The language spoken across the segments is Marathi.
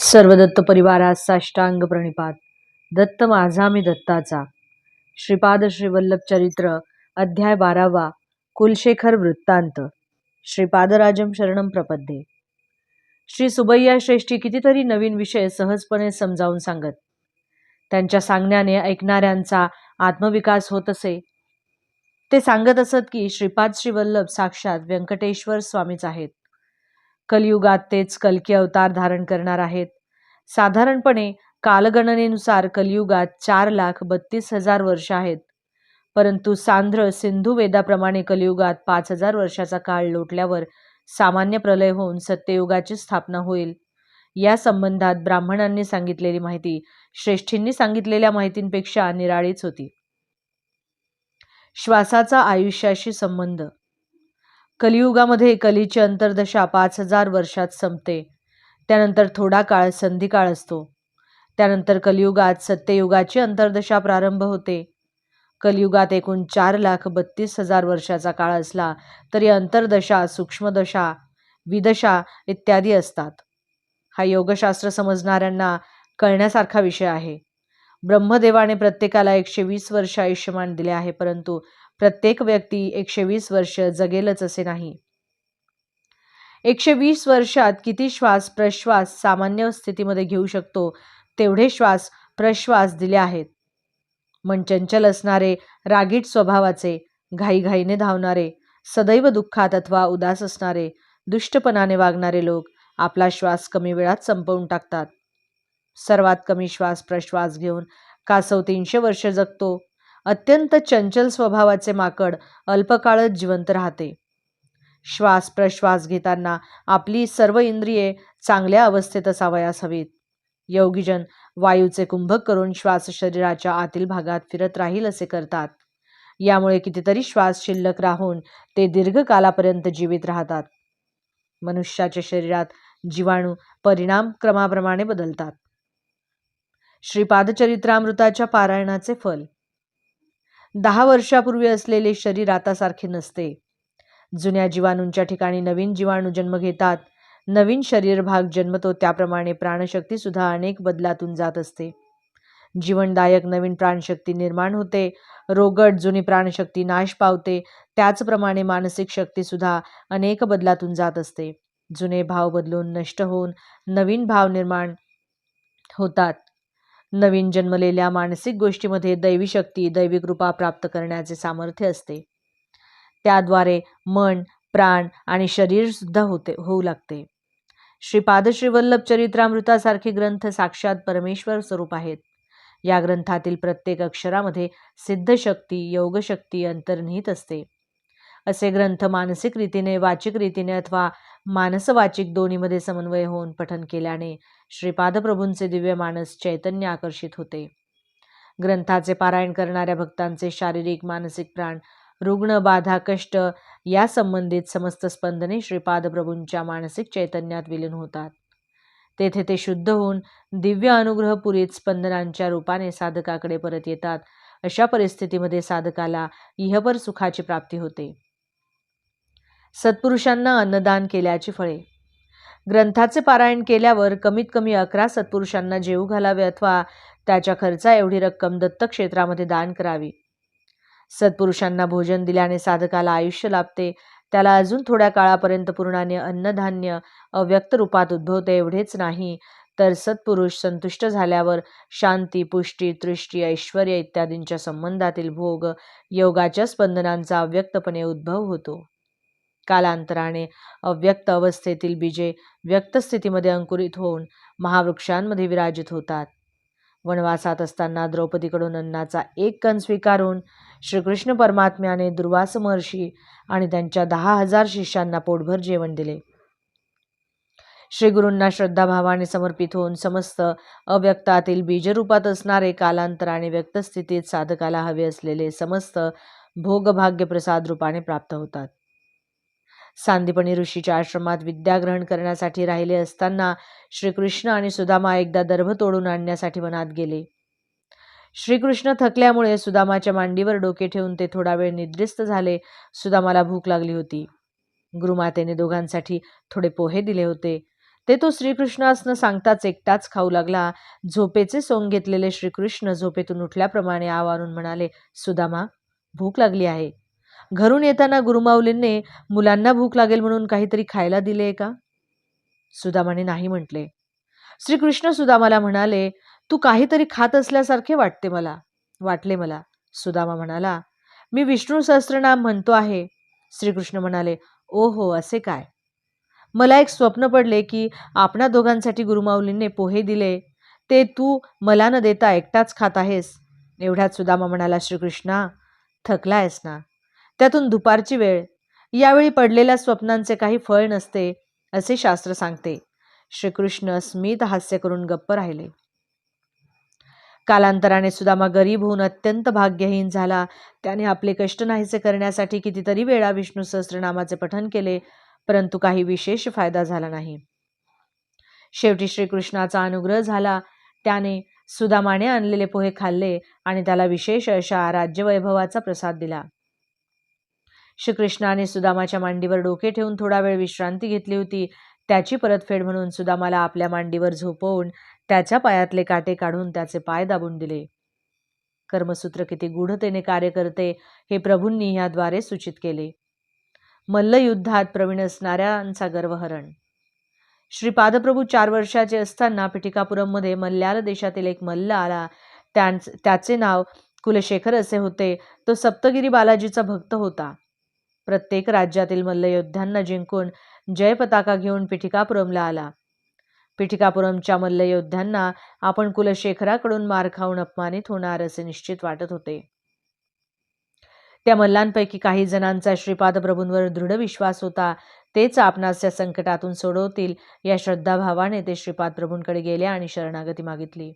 सर्व दत्त परिवारास साष्टांग प्रणिपात. दत्त माझा मी दत्ताचा. श्रीपाद श्री वल्लभ चरित्र अध्याय 12वा. कुलशेखर वृत्तांत. श्रीपादराजम शरणम प्रपद्ये. श्री सुबैया श्रेष्ठी कितीतरी नवीन विषय सहजपणे समजावून सांगत. त्यांच्या सांगण्याने ऐकणाऱ्यांचा आत्मविकास होत असे. ते सांगत असत की श्रीपाद श्री वल्लभ साक्षात व्यंकटेश्वर स्वामीच आहेत. कलियुगात तेच कल्की अवतार धारण करणार आहेत. साधारणपणे कालगणनेनुसार कलियुगात 4,32,000 वर्ष आहेत. परंतु सांध्र सिंधू वेदाप्रमाणे कलियुगात 5,000 वर्षाचा काळ लोटल्यावर सामान्य प्रलय होऊन सत्ययुगाची स्थापना होईल. या संबंधात ब्राह्मणांनी सांगितलेली माहिती श्रेष्ठींनी सांगितलेल्या माहितींपेक्षा निराळीच होती. श्वासाचा आयुष्याशी संबंध. कलियुगामध्ये कलीची अंतर्दशा 5,000 वर्षात संपते. त्यानंतर थोडा काळ संधिकाळ असतो. त्यानंतर कलियुगात सत्ययुगाची अंतर्दशा प्रारंभ होते. कलियुगात एकूण 4,32,000 वर्षाचा काळ असला तरी अंतर्दशा, सूक्ष्मदशा, विदशा इत्यादी असतात. हा योगशास्त्र समजणाऱ्यांना कळण्यासारखा विषय आहे. ब्रह्मदेवाने प्रत्येकाला 120 वर्ष आयुष्यमान दिले आहे, परंतु प्रत्येक व्यक्ती 120 वर्ष जगेलच असे नाही. 120 वर्षात किती श्वास प्रश्वास सामान्य स्थितीमध्ये घेऊ शकतो तेवढे श्वास प्रश्वास दिले आहेत. मन चंचल असणारे, रागीट स्वभावाचे, घाईघाईने धावणारे, सदैव दुःखात अथवा उदास असणारे, दुष्टपणाने वागणारे लोक आपला श्वास कमी वेळात संपवून टाकतात. सर्वात कमी श्वास प्रश्वास घेऊन कासव 300 वर्ष जगतो. अत्यंत चंचल स्वभावाचे माकड अल्पकाळच जिवंत राहते. श्वास प्रश्वास घेताना आपली सर्व इंद्रिये चांगल्या अवस्थेत असावयास हवीत. योगीजन वायूचे कुंभक करून श्वास शरीराच्या आतील भागात फिरत राहील असे करतात. यामुळे कितीतरी श्वास शिल्लक राहून ते दीर्घकालापर्यंत जीवित राहतात. मनुष्याच्या शरीरात जीवाणू परिणाम क्रमाप्रमाणे बदलतात. श्रीपादचरित्रामृताच्या पारायणाचे फल. 10 वर्षापूर्वी असलेले शरीर आता सारखे नसते. जुन्या जीवाणूंच्या ठिकाणी नवीन जीवाणू जन्म घेतात. नवीन शरीर भाग जन्मतो त्याप्रमाणे प्राणशक्ती सुद्धा अनेक बदलातून जात असते. जीवनदायक नवीन प्राणशक्ती निर्माण होते. रोगट जुनी प्राणशक्ती नाश पावते. त्याचप्रमाणे मानसिक शक्ती सुद्धा अनेक बदलातून जात असते. जुने भाव बदलून नष्ट होऊन नवीन भाव निर्माण होतात. नवीन जन्मलेल्या मानसिक गोष्टीमध्ये दैवी शक्ती, दैवी कृपा प्राप्त करण्याचे सामर्थ्य असते. त्याद्वारे मन, प्राण आणि शरीर सुद्धा होऊ लागते. श्रीपाद श्री वल्लभ चरित्रामृतासारखे ग्रंथ साक्षात परमेश्वर स्वरूप आहेत. या ग्रंथातील प्रत्येक अक्षरामध्ये सिद्धशक्ती, योगशक्ती अंतर्निहित असते. असे ग्रंथ मानसिक रीतीने, वाचिक रीतीने अथवा मानसवाचिक दोन्हीमध्ये समन्वय होऊन पठन केल्याने श्रीपाद प्रभूंचे दिव्य मानस चैतन्य आकर्षित होते. ग्रंथाचे पारायण करणाऱ्या भक्तांचे शारीरिक, मानसिक, प्राण, रुग्ण, बाधा, कष्ट या संबंधित समस्त स्पंदने श्रीपाद प्रभूंच्या मानसिक चैतन्यात विलीन होतात. तेथे ते शुद्ध होऊन दिव्य अनुग्रहपुरीत स्पंदनांच्या रूपाने साधकाकडे परत येतात. अशा परिस्थितीमध्ये साधकाला इहपर सुखाची प्राप्ती होते. सत्पुरुषांना अन्नदान केल्याची फळे. ग्रंथाचे पारायण केल्यावर कमीत कमी 11 सत्पुरुषांना जेवू घालावे अथवा त्याच्या खर्चा एवढी रक्कम दत्तक्षेत्रामध्ये दान करावी. सत्पुरुषांना भोजन दिल्याने साधकाला आयुष्य लाभते. त्याला अजून थोड्या काळापर्यंत पूर्णाने अन्नधान्य अव्यक्त रूपात उद्भवते. एवढेच नाही तर सत्पुरुष संतुष्ट झाल्यावर शांती, पुष्टी, तृष्टी, ऐश्वर इत्यादींच्या संबंधातील भोग योगाच्या स्पंदनांचा अव्यक्तपणे उद्भव होतो. कालांतराने अव्यक्त अवस्थेतील बीजे व्यक्त स्थितीमध्ये अंकुरित होऊन महावृक्षांमध्ये विराजित होतात. वनवासात असताना द्रौपदीकडून अन्नाचा एक कण स्वीकारून श्रीकृष्ण परमात्म्याने दुर्वास महर्षी आणि त्यांच्या 10,000 शिष्यांना पोटभर जेवण दिले. श्रीगुरूंना श्रद्धाभावाने समर्पित होऊन समस्त अव्यक्तातील बीजरूपात असणारे कालांतराने व्यक्त स्थितीत साधकाला हवे असलेले समस्त भोगभाग्य प्रसाद रूपाने प्राप्त होतात. सांदीपनी ऋषीच्या आश्रमात विद्या ग्रहण करण्यासाठी राहिले असताना श्रीकृष्ण आणि सुदामा एकदा दर्भ तोडून आणण्यासाठी वनात गेले. श्रीकृष्ण थकल्यामुळे सुदामाच्या मांडीवर डोके ठेवून ते थोडा वेळ निद्रिस्त झाले. सुदामाला भूक लागली होती. गुरुमातेने दोघांसाठी थोडे पोहे दिले होते. ते तो श्रीकृष्णास न सांगताच एकटाच खाऊ लागला. झोपेचे सोंग घेतलेले श्रीकृष्ण झोपेतून उठल्याप्रमाणे आवारून म्हणाले, सुदामा, भूक लागली आहे. घरून येताना गुरुमाऊलींनी मुलांना भूक लागेल म्हणून काहीतरी खायला दिले का? सुदामाने नाही म्हटले. श्रीकृष्ण सुदामाला म्हणाले, तू काहीतरी खात असल्यासारखे वाटले मला. सुदामा म्हणाला, मी विष्णू सहस्त्रनाम म्हणतो आहे. श्रीकृष्ण म्हणाले, ओ हो, असे काय? मला एक स्वप्न पडले की आपणा दोघांसाठी गुरुमाऊलींनी पोहे दिले, ते तू मला न देता एकटाच खात आहेस. एवढ्यात सुदामा म्हणाला, श्रीकृष्णा, थकला आहेस ना? त्यातून दुपारची वेळ, यावेळी पडलेल्या स्वप्नांचे काही फळ नसते असे शास्त्र सांगते. श्रीकृष्ण स्मित हास्य करून गप्प राहिले. कालांतराने सुदामा गरीब होऊन अत्यंत भाग्यहीन झाला. त्याने आपले कष्ट नाहीसे करण्यासाठी कितीतरी वेळा विष्णू सहस्त्रनामाचे पठन केले, परंतु काही विशेष फायदा झाला नाही. शेवटी श्रीकृष्णाचा अनुग्रह झाला. त्याने सुदामाने आणलेले पोहे खाल्ले आणि त्याला विशेष अशा राज्यवैभवाचा प्रसाद दिला. श्रीकृष्णाने सुदामाच्या मांडीवर डोके ठेवून थोडा वेळ विश्रांती घेतली होती. त्याची परतफेड म्हणून सुदामाला आपल्या मांडीवर झोपवून त्याच्या पायातले काटे काढून त्याचे पाय दाबून दिले. कर्मसूत्र किती गूढतेने कार्य करते हे प्रभूंनी याद्वारे सूचित केले. मल्लयुद्धात प्रवीण असणाऱ्यांचा गर्वहरण. श्रीपादप्रभू 4 वर्षाचे असताना पिठिकापुरममध्ये मल्याळ देशातील एक मल्ल आला. त्याचे नाव कुलशेखर असे होते. तो सप्तगिरी बालाजीचा भक्त होता. प्रत्येक राज्यातील मल्लयोद्ध्यांना जिंकून जय पताका घेऊन पिठिकापुरमला आला. पिठिकापुरमच्या मल्लयोद्ध्यांना आपण कुलशेखराकडून मार खाऊन अपमानित होणार असे निश्चित वाटत होते. त्या मल्लांपैकी काही जणांचा श्रीपाद प्रभूंवर दृढ विश्वास होता. तेच आपणास या संकटातून सोडवतील या श्रद्धाभावाने ते श्रीपाद प्रभूंकडे गेले आणि शरणागती मागितली.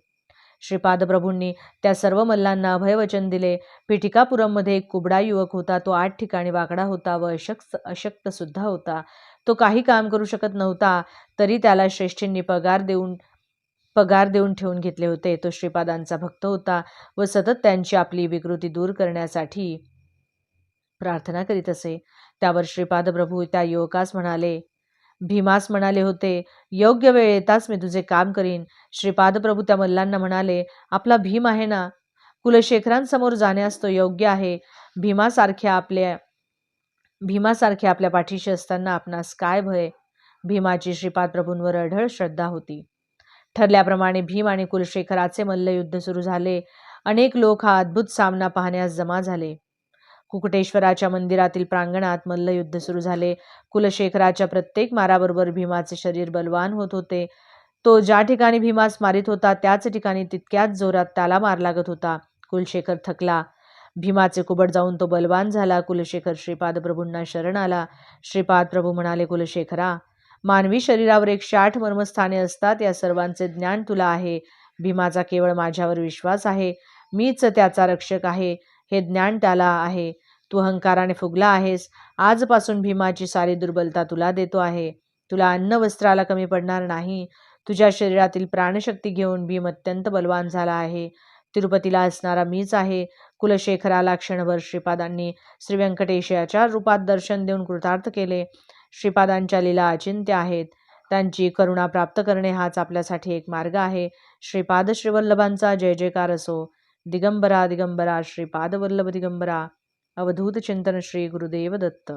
श्रीपाद प्रभूंनी त्या सर्व मल्लांना अभयवचन दिले. पिठिकापुरममध्ये एक कुबडा युवक होता. तो 8 ठिकाणी वाकडा होता व अशक्त सुद्धा होता. तो काही काम करू शकत नव्हता, तरी त्याला श्रेष्ठींनी पगार देऊन ठेवून घेतले होते. तो श्रीपादांचा भक्त होता व सतत त्यांची आपली विकृती दूर करण्यासाठी प्रार्थना करीत असे. त्यावर श्रीपाद प्रभू त्या युवकास भीमास म्हणाले होते, योग्य वेळ येताच मी तुझे काम करीन. श्रीपाद प्रभू त्या मल्लांना म्हणाले, आपला भीम आहे ना, कुलशेखरांसमोर जाण्यास तो योग्य आहे. भीमासारखे आपल्या पाठीशी असताना आपणास काय भय? भीमाची श्रीपाद प्रभूंवर अढळ श्रद्धा होती. ठरल्याप्रमाणे भीम आणि कुलशेखराचे मल्लयुद्ध सुरू झाले. अनेक लोक हा अद्भुत सामना पाहण्यास जमा झाले. कुकुटेश्वराच्या मंदिरातील प्रांगणात मल्लयुद्ध सुरू झाले. कुलशेखराच्या प्रत्येक माराबरोबर भीमाचे शरीर बलवान होत होते. तो ज्या ठिकाणी भीमास मारित होता त्याच ठिकाणी तितक्याच जोरात त्याला मार लागत होता. कुलशेखर थकला. भीमाचे कुबड जाऊन तो बलवान झाला. कुलशेखर श्रीपाद प्रभूंना शरण आला. श्रीपाद प्रभू म्हणाले, कुलशेखरा, मानवी शरीरावर 108 मर्मस्थाने असतात. या सर्वांचे ज्ञान तुला आहे. भीमाचा केवळ माझ्यावर विश्वास आहे. मीच त्याचा रक्षक आहे हे ज्ञान त्याला आहे. तू अहंकाराने फुगला आहेस. आजपासून भीमाची सारी दुर्बलता तुला देतो आहे. तुला अन्न वस्त्राला कमी पडणार नाही. तुझ्या शरीरातील प्राणशक्ती घेऊन भीम अत्यंत बलवान झाला आहे. तिरुपतीला असणारा मीच आहे. कुलशेखराला क्षणभर श्रीपादांनी श्री व्यंकटेशाच्या रूपात दर्शन देऊन कृतार्थ केले. श्रीपादांच्या लीला अचिंत्य आहेत. त्यांची करुणा प्राप्त करणे हाच आपल्यासाठी एक मार्ग आहे. श्रीपाद श्रीवल्लभांचा जय जयकार असो. दिगंबरा दिगंबरा श्रीपाद वल्लभ दिगंबरा. अवधूत चिंतन श्री गुरुदेव दत्त.